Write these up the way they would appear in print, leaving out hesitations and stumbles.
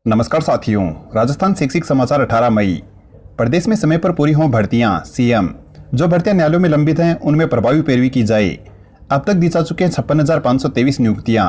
नमस्कार साथियों, राजस्थान शैक्षिक समाचार 18 मई। प्रदेश में समय पर पूरी हों भर्तियां, सीएम। जो भर्तियां न्यायालयों में लंबित हैं उनमें प्रभावी पैरवी की जाए। अब तक दी जा चुकी हैं 56,523 नियुक्तियां।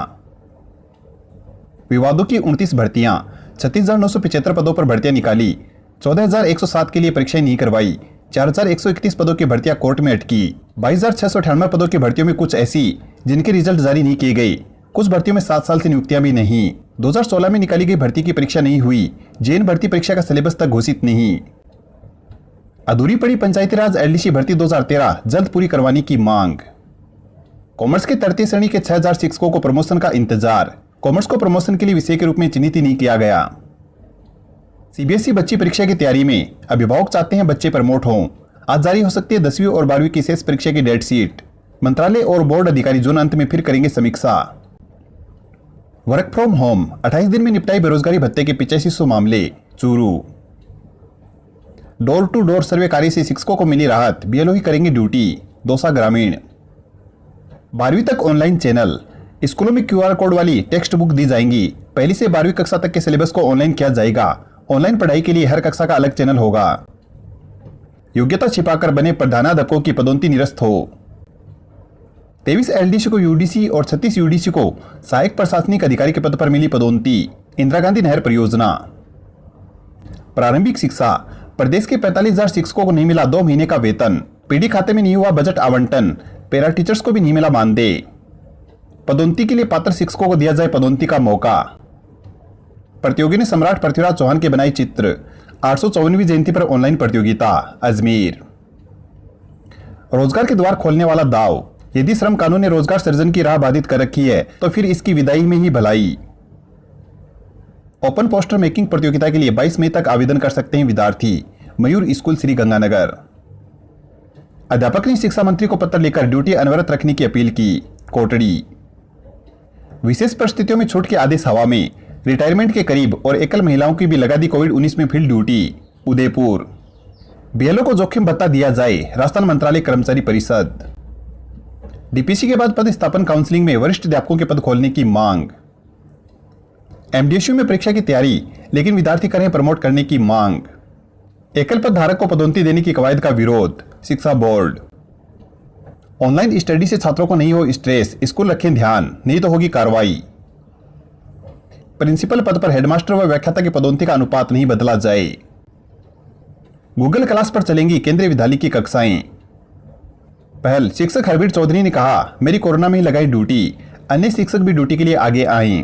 विवादों की 29 भर्तियां, 36,975 पदों पर भर्तियां निकाली। 14,107 के लिए परीक्षाएं नहीं करवाई। 4,131 पदों की भर्तियां कोर्ट में अटकी। 22,698 पदों की भर्तियों में कुछ ऐसी जिनके रिजल्ट जारी नहीं किए गए। कुछ भर्तियों में 7 साल से नियुक्तियां भी नहीं। 2016 में निकाली गई भर्ती की परीक्षा नहीं हुई। जेएन भर्ती परीक्षा का सिलेबस तक घोषित नहीं। अधूरी पड़ी पंचायती राज एलडीसी भर्ती 2013 जल्द पूरी करवाने की मांग। कॉमर्स के तृतीय श्रेणी के 6,000 शिक्षकों को प्रमोशन का इंतजार। कॉमर्स को प्रमोशन के लिए विषय के रूप में चिन्हित ही नहीं किया गया। सीबीएसई बच्ची परीक्षा की तैयारी में, अभिभावक चाहते हैं बच्चे प्रमोट हों। आज जारी हो सकती है 10वीं और 12वीं की शेष परीक्षा की डेट शीट। मंत्रालय और बोर्ड अधिकारी जून अंत में फिर करेंगे समीक्षा। वर्क फ्रॉम होम, 28 दिन में निपटाई बेरोजगारी भत्ते के 8500 मामले। Churu door to door survey कार्य से शिक्षकों को मिली राहत। बीएलओ ही करेंगे ड्यूटी। दौसा ग्रामीण 12वीं तक ऑनलाइन चैनल। स्कूलों में क्यूआर कोड वाली टेक्स्ट बुक दी जाएंगी। पहली से 12वीं कक्षा तक के सिलेबस को ऑनलाइन किया जाएगा। ऑनलाइन पढ़ाई के लिए हर कक्षा का अलग चैनल होगा। योग्यता छिपाकर बने प्रधानाध्यापकों की पदोन्नति निरस्त हो। 23 एलडीसी को यूडीसी और 36 यूडीसी को सहायक प्रशासनिक अधिकारी के पद पर मिली पदोन्नति। इंदिरा गांधी नहर परियोजना। प्रारंभिक शिक्षा, प्रदेश के 45,000 शिक्षकों को नहीं मिला 2 महीने का वेतन। पीडी खाते में नहीं हुआ बजट आवंटन। पैरा टीचर्स को भी नहीं मिला मानदेय। पदोन्नति के लिए पात्र शिक्षकों को दिया जाए पदोन्नति का मौका। प्रतियोगी ने सम्राट पृथ्वीराज चौहान के बनाए चित्र। 854वीं जयंती पर ऑनलाइन प्रतियोगिता। अजमेर रोजगार के द्वार खोलने वाला दाव। यदि श्रम कानून ने रोजगार सृजन की राह बाधित कर रखी है तो फिर इसकी विदाई में ही भलाई। ओपन पोस्टर मेकिंग प्रतियोगिता के लिए 22 मई तक आवेदन कर सकते हैं विद्यार्थी। मयूर स्कूल श्री गंगानगर। अध्यापक ने शिक्षा मंत्री को पत्र लिखकर ड्यूटी अनवरत रखने की अपील की। कोटड़ी विशेष परिस्थितियों में छूट के आदेश हवा में। रिटायरमेंट के करीब और एकल महिलाओं की भी लगा दी कोविड-19 में फील्ड ड्यूटी। उदयपुर बीएलओ को जोखिम भत्ता दिया जाए। राजस्थान मंत्रालय कर्मचारी परिषद। डीपीसी के बाद पद स्थापन काउंसलिंग में वरिष्ठ अध्यापकों के पद खोलने की मांग। एमडीएसयू में परीक्षा की तैयारी लेकिन विद्यार्थी करें प्रमोट करने की मांग। एकल पद धारक को पदोन्नति देने की कवायद का विरोध। शिक्षा बोर्ड ऑनलाइन स्टडी से छात्रों को नहीं हो स्ट्रेस। स्कूल रखें ध्यान, नहीं तो होगी कार्रवाई। प्रिंसिपल पद पर हेडमास्टर व व्याख्याता की पदोन्नति का अनुपात नहीं बदला जाए। गूगल क्लास पर चलेंगी केंद्रीय विद्यालय की कक्षाएं। पहल शिक्षक हरवीर चौधरी ने कहा, मेरी कोरोना में ही लगाई ड्यूटी। अन्य शिक्षक भी ड्यूटी के लिए आगे आए।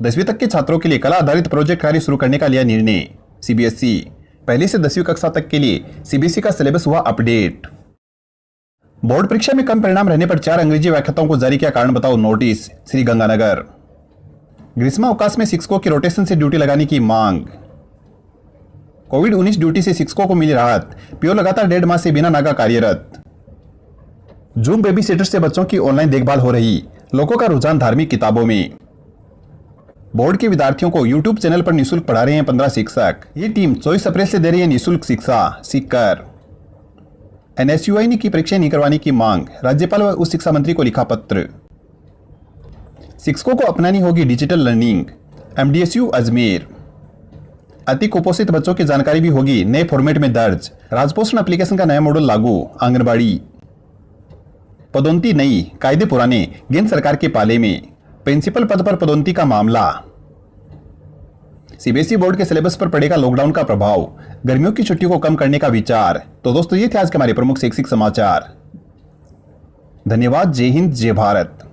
10वीं तक के छात्रों के लिए कला आधारित प्रोजेक्ट कार्य शुरू करने का लिया निर्णय। सीबीएसई पहली से 10वीं कक्षा तक के लिए सीबीएसई का सिलेबस हुआ अपडेट। बोर्ड परीक्षा में कम परिणाम रहने पर 4 अंग्रेजी व्याख्याताओं को जारी किया कारण बताओ नोटिस। श्री गंगानगर ग्रीष्मावकाश में शिक्षकों की रोटेशन से ड्यूटी लगाने की मांग। कोविड-19 ड्यूटी से शिक्षकों को मिली राहत। पीओ लगातार 1.5 माह से बिना नागा कार्यरत। जूम बेबी सिटर से बच्चों की ऑनलाइन देखभाल हो रही। लोगों का रुझान धार्मिक किताबों में। बोर्ड के विद्यार्थियों को यूट्यूब चैनल पर निःशुल्क पढ़ा रहे हैं 15 शिक्षक। ये टीम 24 अप्रैल से दे रही है निःशुल्क शिक्षा। सीकर एनएसयूआई ने की परीक्षा नहीं करवाने की मांग। राज्यपाल व उच्च शिक्षा मंत्री को लिखा पत्र। शिक्षकों को अपनानी होगी डिजिटल लर्निंग। एमडीएसयू अजमेर अति कुपोषित बच्चों की जानकारी भी होगी नए फॉर्मेट में दर्ज। राजपोषण एप्लीकेशन का नया मॉडल लागू। आंगनबाड़ी पदोन्नति नई, कायदे पुराने। केंद्र सरकार के पाले में। प्रिंसिपल पद पर पदोन्नति का मामला। सीबीएसई बोर्ड के सिलेबस पर पड़ेगा लॉकडाउन का प्रभाव। गर्मियों की छुट्टियों को कम करने का विचार। तो दोस्तों ये थे आज के हमारे प्रमुख शैक्षिक समाचार। धन्यवाद। जय हिंद, जय भारत।